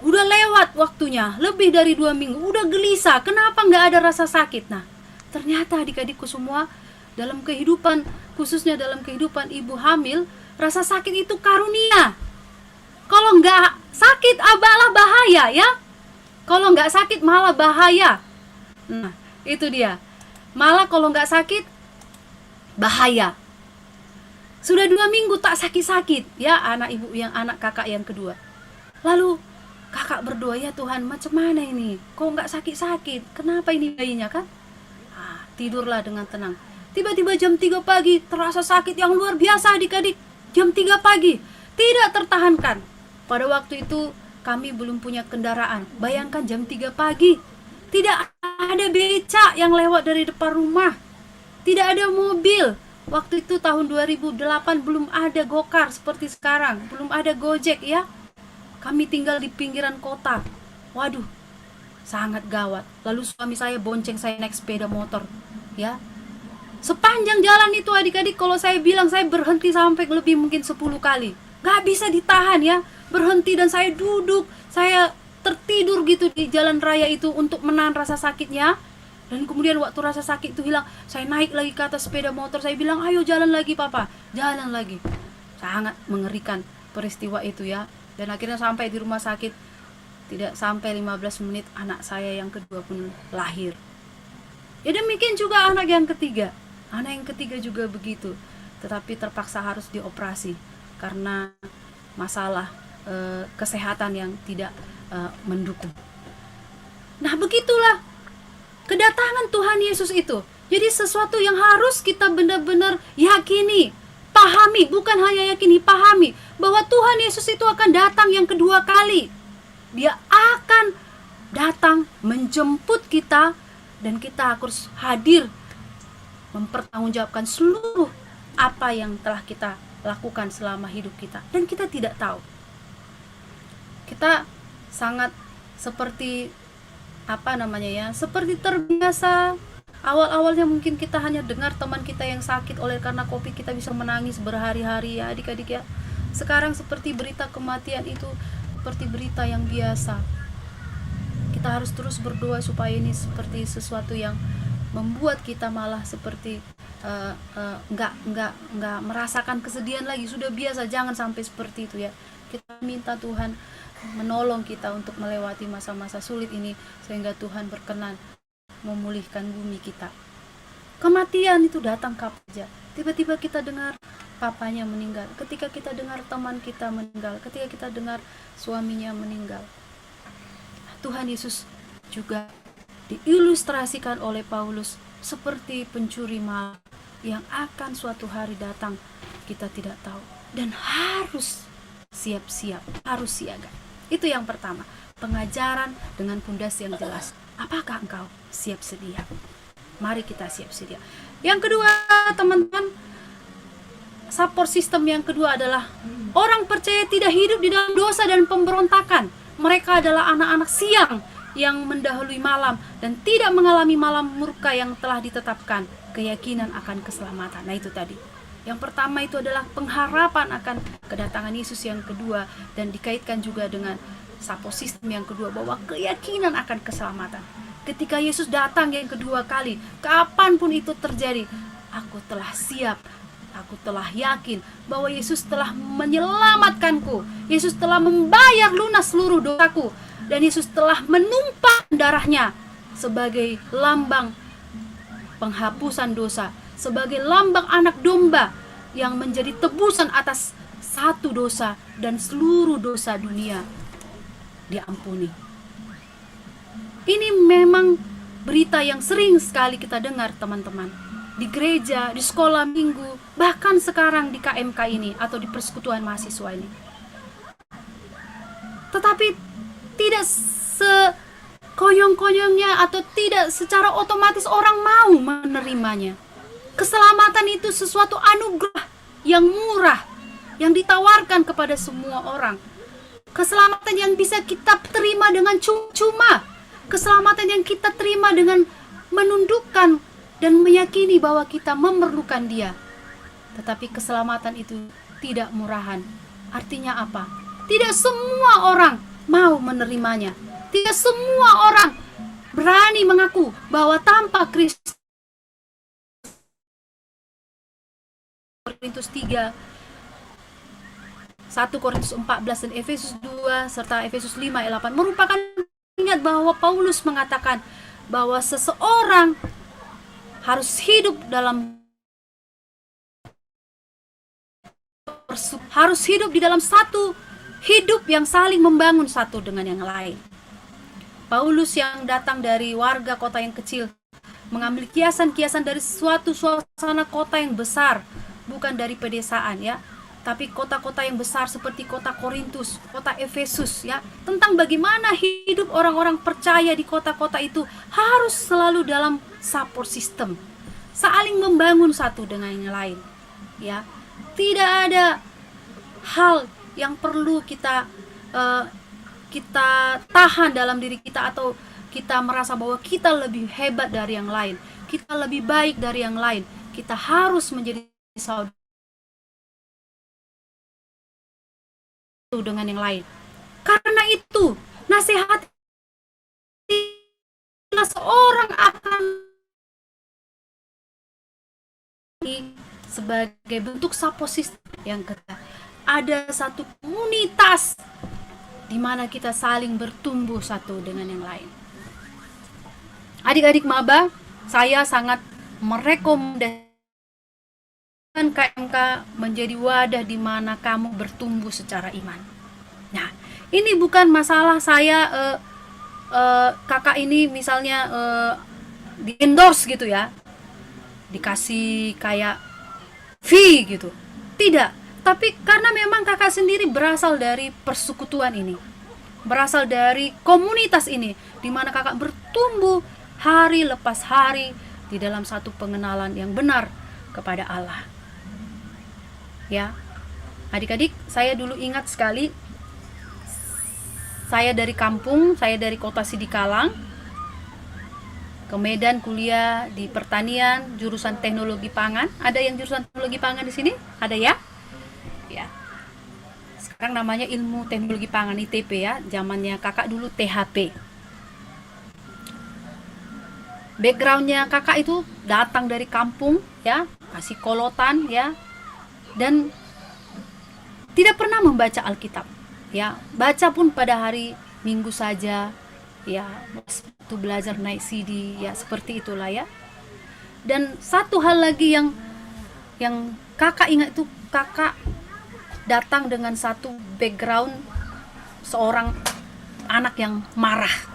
udah lewat waktunya, lebih dari 2 minggu, udah gelisah. Kenapa nggak ada rasa sakit? Nah, ternyata adik-adikku semua, dalam kehidupan, khususnya dalam kehidupan ibu hamil, rasa sakit itu karunia. Kalau nggak sakit, malah bahaya ya. Kalau nggak sakit malah bahaya. Nah, itu dia. Malah kalau nggak sakit, bahaya. Sudah 2 minggu tak sakit-sakit, ya anak ibu yang anak kakak yang kedua. Lalu kakak berdoa, ya Tuhan, macam mana ini? Kok nggak sakit-sakit? Kenapa ini bayinya kan? Tidurlah dengan tenang. Tiba-tiba jam 3 pagi terasa sakit yang luar biasa adik-adik. Jam 3 pagi tidak tertahankan. Pada waktu itu kami belum punya kendaraan. Bayangkan jam 3 pagi. Tidak ada becak yang lewat dari depan rumah. Tidak ada mobil. Waktu itu tahun 2008 belum ada Gokar seperti sekarang. Belum ada Gojek ya. Kami tinggal di pinggiran kota. Waduh, sangat gawat. Lalu suami saya bonceng saya naik sepeda motor. ya. Sepanjang jalan itu adik-adik, kalau saya bilang saya berhenti sampai lebih mungkin 10 kali. Gak bisa ditahan ya, berhenti dan saya duduk, saya tertidur gitu di jalan raya itu untuk menahan rasa sakitnya. Dan kemudian waktu rasa sakit itu hilang, saya naik lagi ke atas sepeda motor, saya bilang, ayo jalan lagi papa, jalan lagi. Sangat mengerikan peristiwa itu ya. Dan akhirnya sampai di rumah sakit, tidak sampai 15 menit anak saya yang kedua pun lahir. Ya demikian juga anak yang ketiga. Anak yang ketiga juga begitu, tetapi terpaksa harus dioperasi karena masalah kesehatan yang tidak mendukung. Nah, begitulah kedatangan Tuhan Yesus itu. Jadi sesuatu yang harus kita benar-benar yakini, pahami, bukan hanya yakini, pahami bahwa Tuhan Yesus itu akan datang yang kedua kali. Dia akan datang menjemput kita dan kita harus hadir mempertanggungjawabkan seluruh apa yang telah kita lakukan selama hidup kita, dan kita tidak tahu. Kita sangat seperti seperti terbiasa. Awal-awalnya mungkin kita hanya dengar teman kita yang sakit oleh karena COVID, kita bisa menangis berhari-hari ya adik-adik ya. Sekarang seperti berita kematian itu seperti berita yang biasa. Kita harus terus berdoa supaya ini seperti sesuatu yang membuat kita malah seperti nggak merasakan kesedihan lagi. Sudah biasa, jangan sampai seperti itu ya. Kita minta Tuhan menolong kita untuk melewati masa-masa sulit ini, sehingga Tuhan berkenan memulihkan bumi kita. Kematian itu datang kapan saja. Tiba-tiba kita dengar papanya meninggal, ketika kita dengar teman kita meninggal, ketika kita dengar suaminya meninggal. Tuhan Yesus juga diilustrasikan oleh Paulus seperti pencuri malam yang akan suatu hari datang, kita tidak tahu, dan harus siap-siap, harus siaga. Itu yang pertama, pengajaran dengan pondasi yang jelas. Apakah engkau siap sedia? Mari kita siap sedia. Yang kedua, teman-teman, support system yang kedua adalah orang percaya tidak hidup di dalam dosa dan pemberontakan. Mereka adalah anak-anak siang yang mendahului malam dan tidak mengalami malam murka yang telah ditetapkan, keyakinan akan keselamatan. Nah itu tadi. Yang pertama itu adalah pengharapan akan kedatangan Yesus yang kedua, dan dikaitkan juga dengan support system yang kedua, bahwa keyakinan akan keselamatan. Ketika Yesus datang yang kedua kali, kapanpun itu terjadi, aku telah siap. Aku telah yakin bahwa Yesus telah menyelamatkanku. Yesus telah membayar lunas seluruh dosaku. Dan Yesus telah menumpah darahnya sebagai lambang penghapusan dosa, sebagai lambang anak domba yang menjadi tebusan atas satu dosa dan seluruh dosa dunia diampuni. Ini memang berita yang sering sekali kita dengar, teman-teman. Di gereja, di sekolah minggu, bahkan sekarang di KMK ini atau di persekutuan mahasiswa ini. Tetapi tidak sekoyong-koyongnya atau tidak secara otomatis orang mau menerimanya. Keselamatan itu sesuatu anugerah yang murah, yang ditawarkan kepada semua orang. Keselamatan yang bisa kita terima dengan cuma-cuma. Keselamatan yang kita terima dengan menundukkan dan meyakini bahwa kita memerlukan Dia. Tetapi keselamatan itu tidak murahan. Artinya apa? Tidak semua orang mau menerimanya. Tidak semua orang berani mengaku bahwa tanpa Kristus. Korintus 3, 1 Korintus 14 dan Efesus 2 serta Efesus 5 ayat 8 merupakan, ingat bahwa Paulus mengatakan bahwa seseorang harus hidup di dalam satu hidup yang saling membangun satu dengan yang lain. Paulus yang datang dari warga kota yang kecil mengambil kiasan-kiasan dari suatu suasana kota yang besar, bukan dari pedesaan ya, tapi kota-kota yang besar seperti kota Korintus, kota Efesus ya, tentang bagaimana hidup orang-orang percaya di kota-kota itu harus selalu dalam support system, saling membangun satu dengan yang lain ya. Tidak ada hal yang perlu kita tahan dalam diri kita atau kita merasa bahwa kita lebih hebat dari yang lain. kita lebih baik dari yang lain. Kita harus menjadi saudara dengan yang lain. Karena itu, nasihatilah seorang akan sebagai bentuk support system. Yang ketiga, ada satu komunitas di mana kita saling bertumbuh satu dengan yang lain. Adik-adik maba, saya sangat merekomendasikan KMK menjadi wadah di mana kamu bertumbuh secara iman. Nah, ini bukan masalah saya kakak ini misalnya di endorse gitu ya, dikasih kayak fee gitu. Tidak, tapi karena memang kakak sendiri berasal dari persekutuan ini, berasal dari komunitas ini, di mana kakak bertumbuh hari lepas hari di dalam satu pengenalan yang benar kepada Allah. Ya, adik-adik, saya dulu ingat sekali, saya dari kampung, saya dari kota Sidikalang, ke Medan kuliah di pertanian, jurusan teknologi pangan. Ada yang jurusan teknologi pangan di sini? Ada ya? Ya. Sekarang namanya ilmu teknologi pangan, ITP ya. Zamannya kakak dulu THP. Backgroundnya kakak itu datang dari kampung ya, kasih kolotan ya, dan tidak pernah membaca Alkitab ya, baca pun pada hari Minggu saja ya, waktu belajar naik CD ya, seperti itulah ya. Dan satu hal lagi yang kakak ingat itu, kakak datang dengan satu background seorang anak yang marah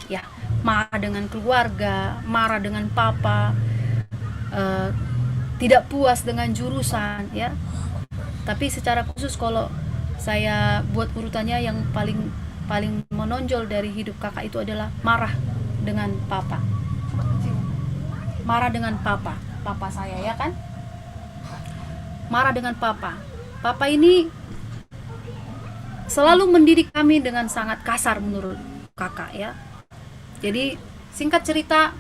ya, marah dengan keluarga, marah dengan papa, tidak puas dengan jurusan ya. Tapi secara khusus kalau saya buat urutannya, yang paling menonjol dari hidup kakak itu adalah marah dengan papa. Marah dengan papa saya ya kan? Marah dengan papa. Papa ini selalu mendidik kami dengan sangat kasar menurut kakak ya. Jadi singkat cerita,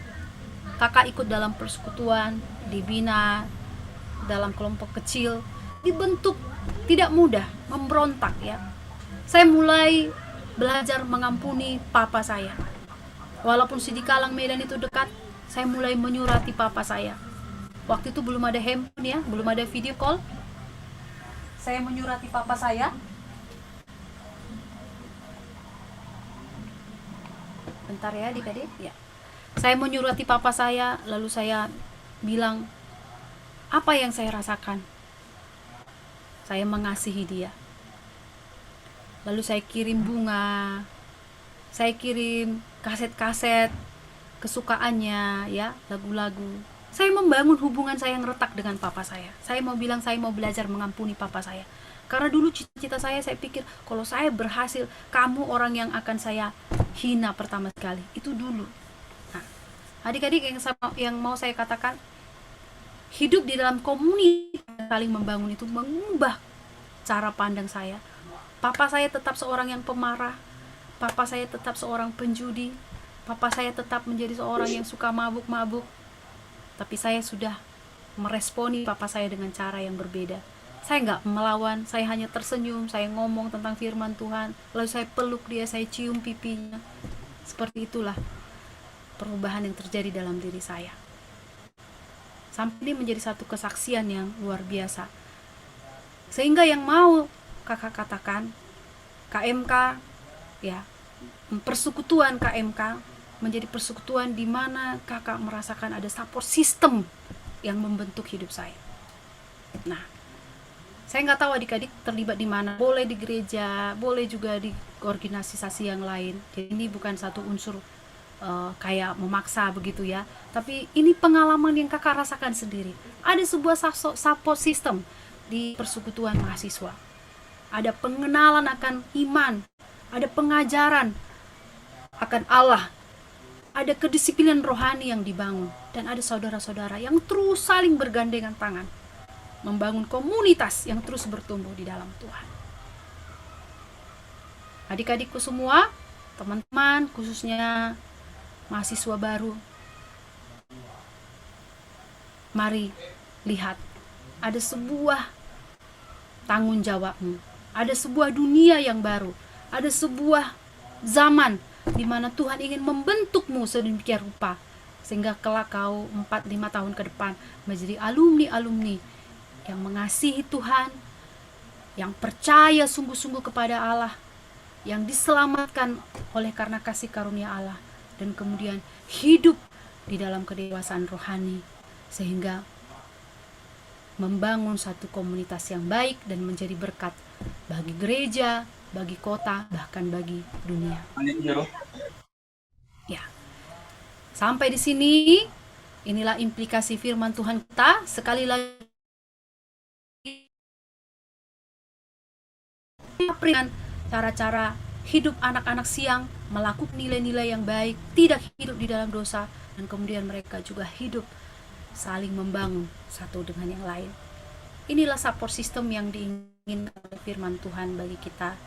kakak ikut dalam persekutuan, dibina dalam kelompok kecil, dibentuk tidak mudah, memberontak ya. Saya mulai belajar mengampuni papa saya. Walaupun Sidikalang Medan itu dekat, saya mulai menyurati papa saya. Waktu itu belum ada handphone ya, belum ada video call. Saya menyurati papa saya. Bentar ya adik-adik ya. Saya menyurati papa saya, lalu saya bilang apa yang saya rasakan. Saya mengasihi dia. Lalu saya kirim bunga, saya kirim kaset-kaset kesukaannya ya, lagu-lagu. Saya membangun hubungan saya yang retak dengan papa saya. Saya mau bilang saya mau belajar mengampuni papa saya. Karena dulu cita-cita saya pikir kalau saya berhasil, kamu orang yang akan saya hina pertama sekali. Itu dulu. Nah, adik-adik yang mau saya katakan, hidup di dalam komunitas saling membangun itu mengubah cara pandang saya. Papa saya tetap seorang yang pemarah. Papa saya tetap seorang penjudi. Papa saya tetap menjadi seorang yang suka mabuk-mabuk. Tapi saya sudah meresponi papa saya dengan cara yang berbeda. Saya nggak melawan, saya hanya tersenyum, saya ngomong tentang firman Tuhan, lalu saya peluk dia, saya cium pipinya. Seperti itulah perubahan yang terjadi dalam diri saya. Sampai ini menjadi satu kesaksian yang luar biasa. Sehingga yang mau kakak katakan, KMK, ya, persekutuan KMK menjadi persekutuan di mana kakak merasakan ada support system yang membentuk hidup saya. Nah, saya nggak tahu adik-adik terlibat di mana. Boleh di gereja, boleh juga di organisasi yang lain. Jadi ini bukan satu unsur kayak memaksa begitu ya. Tapi ini pengalaman yang kakak rasakan sendiri. Ada sebuah support system di persekutuan mahasiswa. Ada pengenalan akan iman, ada pengajaran akan Allah, ada kedisiplinan rohani yang dibangun, dan ada saudara-saudara yang terus saling bergandengan tangan membangun komunitas yang terus bertumbuh di dalam Tuhan. Adik-adikku semua, teman-teman, khususnya mahasiswa baru, Mari lihat, ada sebuah tanggung jawabmu, ada sebuah dunia yang baru, ada sebuah zaman di mana Tuhan ingin membentukmu sedemikian rupa sehingga kelak kau 4-5 tahun ke depan menjadi alumni-alumni yang mengasihi Tuhan, yang percaya sungguh-sungguh kepada Allah, yang diselamatkan oleh karena kasih karunia Allah, dan kemudian hidup di dalam kedewasaan rohani sehingga membangun satu komunitas yang baik dan menjadi berkat bagi gereja, bagi kota, bahkan bagi dunia. Ya. Sampai di sini, inilah implikasi firman Tuhan kita. Sekali lagi, cara-cara hidup anak-anak siang, melakukan nilai-nilai yang baik, tidak hidup di dalam dosa, dan kemudian mereka juga hidup saling membangun satu dengan yang lain. Inilah support system yang diinginkan oleh firman Tuhan bagi kita,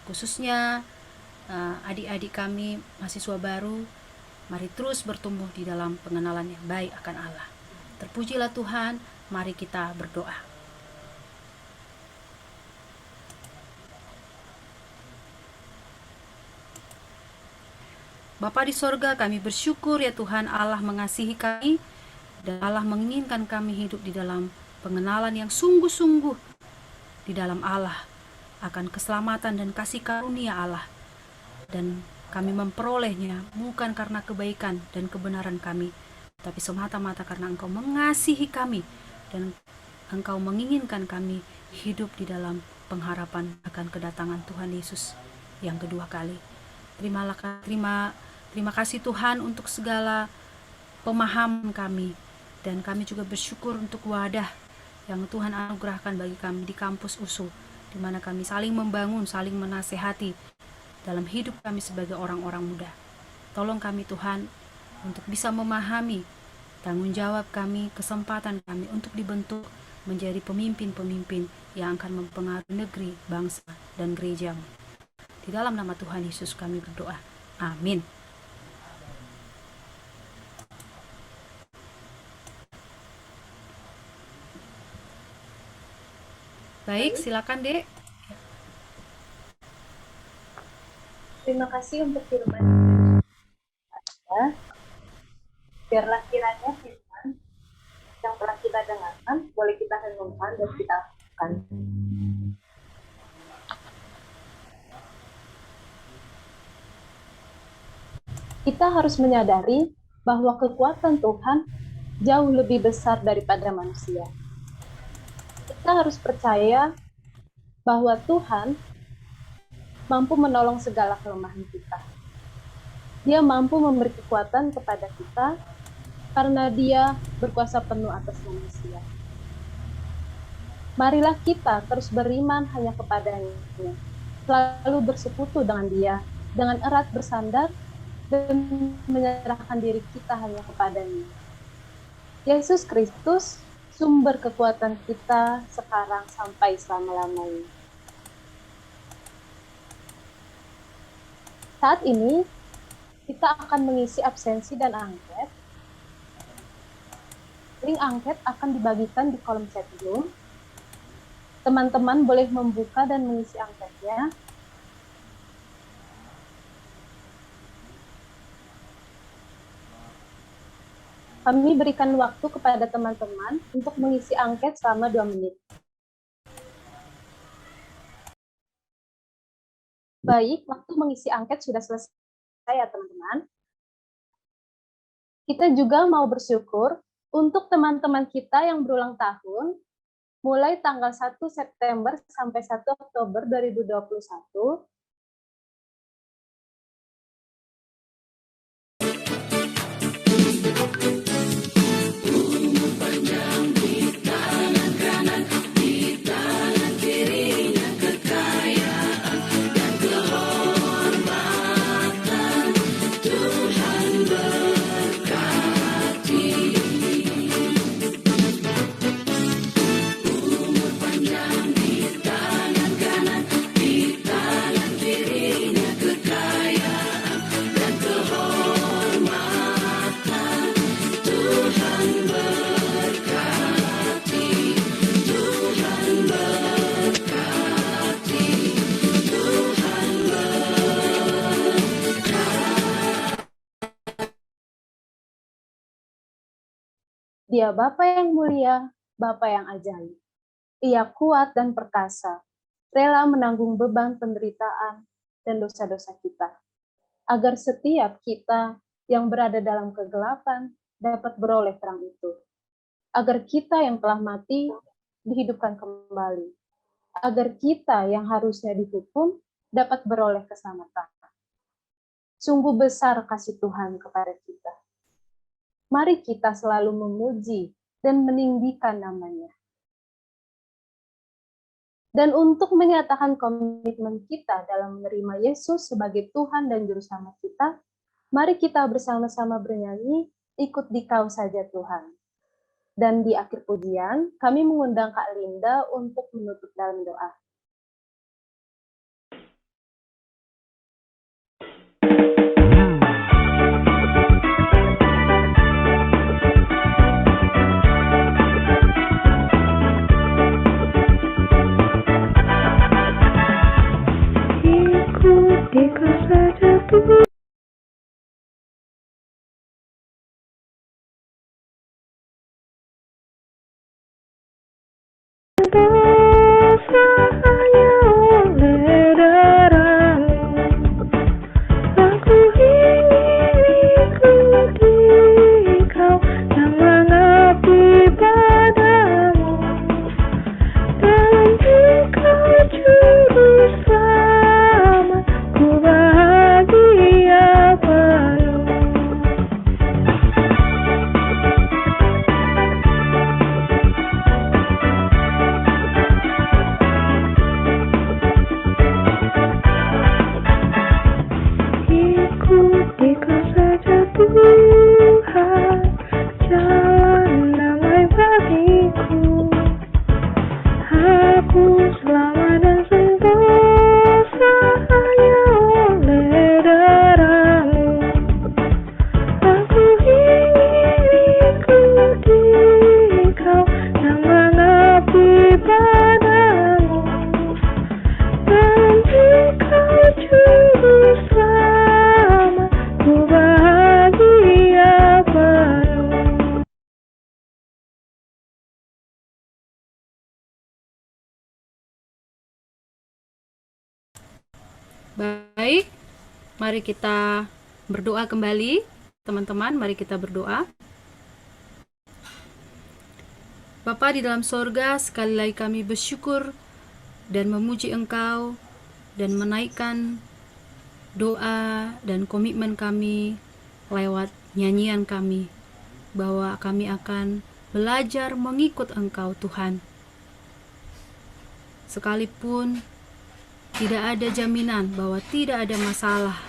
khususnya adik-adik kami mahasiswa baru. Mari terus bertumbuh di dalam pengenalan yang baik akan Allah. Terpujilah Tuhan, mari kita berdoa. Bapa di sorga, kami bersyukur ya Tuhan, Allah mengasihi kami dan Allah menginginkan kami hidup di dalam pengenalan yang sungguh-sungguh di dalam Allah akan keselamatan dan kasih karunia Allah, dan kami memperolehnya bukan karena kebaikan dan kebenaran kami, tapi semata-mata karena Engkau mengasihi kami dan Engkau menginginkan kami hidup di dalam pengharapan akan kedatangan Tuhan Yesus yang kedua kali. Terima kasih Tuhan untuk segala pemahaman kami, dan kami juga bersyukur untuk wadah yang Tuhan anugerahkan bagi kami di kampus USU, di mana kami saling membangun, saling menasehati dalam hidup kami sebagai orang-orang muda. Tolong kami Tuhan untuk bisa memahami tanggung jawab kami, kesempatan kami untuk dibentuk menjadi pemimpin-pemimpin yang akan mempengaruhi negeri, bangsa, dan gereja-Mu. Di dalam nama Tuhan Yesus kami berdoa. Amin. Baik, silakan Dek. Terima kasih untuk firman. Biarlah kiranya firman yang telah kita dengarkan boleh kita renungkan dan kita lakukan. Kita harus menyadari bahwa kekuatan Tuhan jauh lebih besar daripada manusia. Kita harus percaya bahwa Tuhan mampu menolong segala kelemahan kita. Dia mampu memberi kekuatan kepada kita karena Dia berkuasa penuh atas manusia. Marilah kita terus beriman hanya kepada-Nya, selalu bersekutu dengan Dia, dengan erat bersandar dan menyerahkan diri kita hanya kepada-Nya. Yesus Kristus, sumber kekuatan kita sekarang sampai selama-lamanya. Saat ini, kita akan mengisi absensi dan angket. Link angket akan dibagikan di kolom chat room. Teman-teman boleh membuka dan mengisi angketnya. Kami berikan waktu kepada teman-teman untuk mengisi angket selama 2 menit. Baik, waktu mengisi angket sudah selesai ya teman-teman. Kita juga mau bersyukur untuk teman-teman kita yang berulang tahun, mulai tanggal 1 September sampai 1 Oktober 2021, Dia Bapa yang mulia, Bapa yang ajaib. Ia kuat dan perkasa, rela menanggung beban penderitaan dan dosa-dosa kita, agar setiap kita yang berada dalam kegelapan dapat beroleh terang itu. Agar kita yang telah mati dihidupkan kembali. Agar kita yang harusnya dihukum dapat beroleh keselamatan. Sungguh besar kasih Tuhan kepada kita. Mari kita selalu memuji dan meninggikan namanya. Dan untuk menyatakan komitmen kita dalam menerima Yesus sebagai Tuhan dan Juru Selamat kita, mari kita bersama-sama bernyanyi, ikut Dikau saja Tuhan. Dan di akhir pujian, kami mengundang Kak Linda untuk menutup dalam doa. Dikau saja Tuhan. Dosa hanya oleh darah-Mu. Aku ingin ikuti Kau dan mengabdi padamu. Dalam Dikau Juru Selamat, ku bahagia penuh. Ikuti Kau saja Tuhan, jalan damai bagiku. Aku selamat dan sentosa hanya oleh darah-Mu. Aku ingin ikuti Kau dan mengabdi padamu. Dan Dikau Juru Selamat, ku bahagia penuh. Baik, mari kita berdoa kembali. Teman-teman, mari kita berdoa. Bapa di dalam sorga, sekali lagi kami bersyukur dan memuji Engkau dan menaikkan doa dan komitmen kami lewat nyanyian kami, bahwa kami akan belajar mengikut Engkau Tuhan. Sekalipun tidak ada jaminan bahwa tidak ada masalah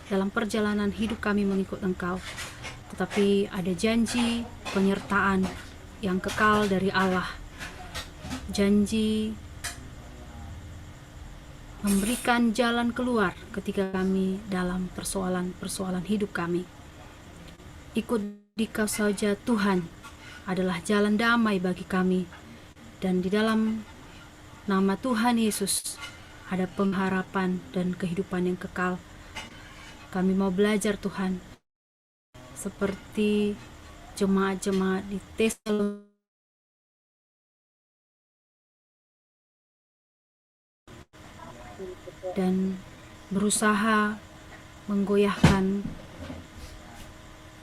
dalam perjalanan hidup kami mengikut Engkau, tetapi ada janji penyertaan yang kekal dari Allah. Janji memberikan jalan keluar ketika kami dalam persoalan-persoalan hidup kami. Ikut Dikau saja Tuhan adalah jalan damai bagi kami, dan di dalam nama Tuhan Yesus ada pengharapan dan kehidupan yang kekal. Kami mau belajar Tuhan, seperti jemaat-jemaat di Tesalonika, dan berusaha menggoyahkan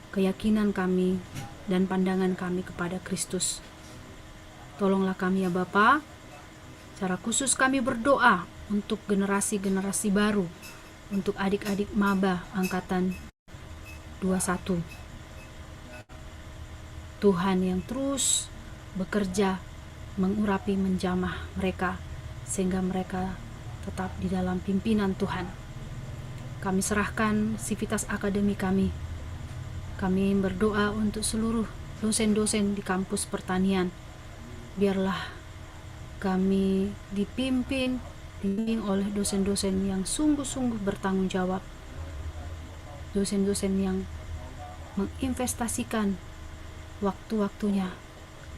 keyakinan kami dan pandangan kami kepada Kristus. Tolonglah kami ya Bapa. Secara khusus kami berdoa untuk generasi-generasi baru, untuk adik-adik maba angkatan 21. Tuhan yang terus bekerja mengurapi, menjamah mereka sehingga mereka tetap di dalam pimpinan Tuhan. Kami serahkan sivitas akademi kami. Kami berdoa untuk seluruh dosen-dosen di kampus pertanian. Biarlah kami dibimbing oleh dosen-dosen yang sungguh-sungguh bertanggung jawab. Dosen-dosen yang menginvestasikan waktu-waktunya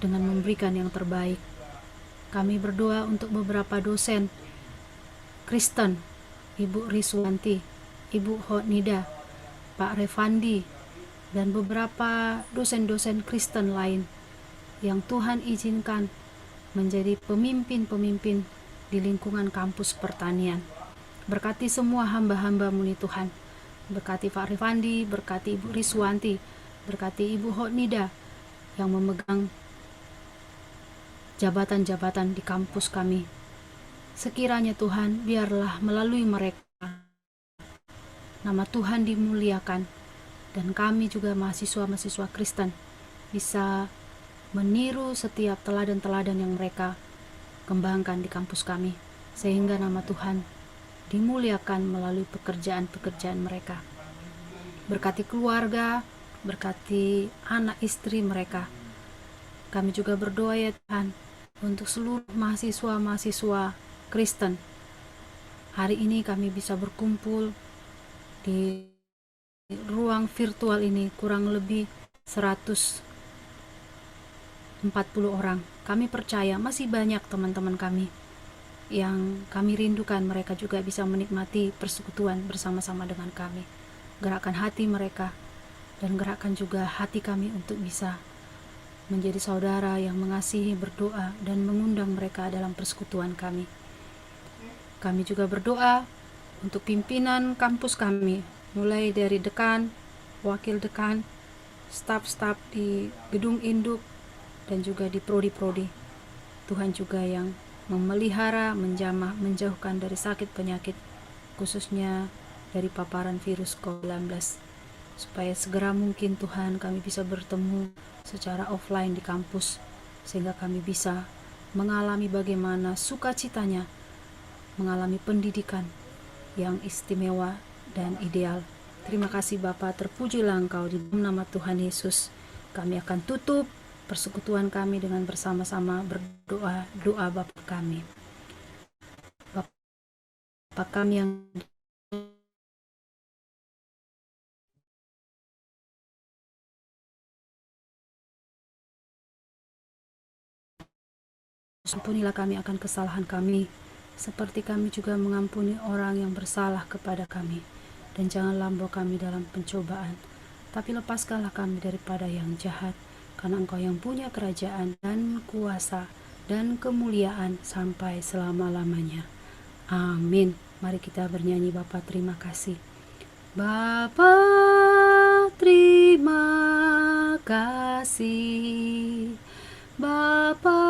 dengan memberikan yang terbaik. Kami berdoa untuk beberapa dosen Kristen, Ibu Riswanti, Ibu Hotnida, Pak Revandi, dan beberapa dosen-dosen Kristen lain yang Tuhan izinkan menjadi pemimpin-pemimpin di lingkungan kampus pertanian. Berkati semua hamba-hamba-Mu nih Tuhan. Berkati Pak Rifandi, berkati Ibu Riswanti, berkati Ibu Hotnida yang memegang jabatan-jabatan di kampus kami. Sekiranya Tuhan, biarlah melalui mereka nama Tuhan dimuliakan, dan kami juga mahasiswa-mahasiswa Kristen bisa meniru setiap teladan-teladan yang mereka kembangkan di kampus kami, sehingga nama Tuhan dimuliakan melalui pekerjaan-pekerjaan mereka. Berkati keluarga, berkati anak istri mereka. Kami juga berdoa ya Tuhan untuk seluruh mahasiswa-mahasiswa Kristen. Hari ini kami bisa berkumpul di ruang virtual ini kurang lebih 140 orang. Kami percaya masih banyak teman-teman kami yang kami rindukan, mereka juga bisa menikmati persekutuan bersama-sama dengan kami. Gerakkan hati mereka dan gerakkan juga hati kami untuk bisa menjadi saudara yang mengasihi, berdoa, dan mengundang mereka dalam persekutuan kami. Kami juga berdoa untuk pimpinan kampus kami, mulai dari dekan, wakil dekan, staf-staf di gedung induk, dan juga di prodi-prodi. Tuhan juga yang memelihara, menjamah, menjauhkan dari sakit penyakit, khususnya dari paparan virus COVID-19. Supaya segera mungkin Tuhan kami bisa bertemu secara offline di kampus, sehingga kami bisa mengalami bagaimana sukacitanya mengalami pendidikan yang istimewa dan ideal. Terima kasih Bapa, terpujilah Engkau. Di dalam nama Tuhan Yesus kami akan tutup persekutuan kami dengan bersama-sama berdoa, doa Bapa kami. Bapa kami yang ampunilah kami akan kesalahan kami, seperti kami juga mengampuni orang yang bersalah kepada kami. Dan janganlah membawa kami dalam pencobaan, tapi lepaskanlah kami daripada yang jahat, karena Engkau yang punya kerajaan dan kuasa dan kemuliaan sampai selama-lamanya. Amin. Mari kita bernyanyi Bapa terima kasih. Bapa terima kasih, Bapa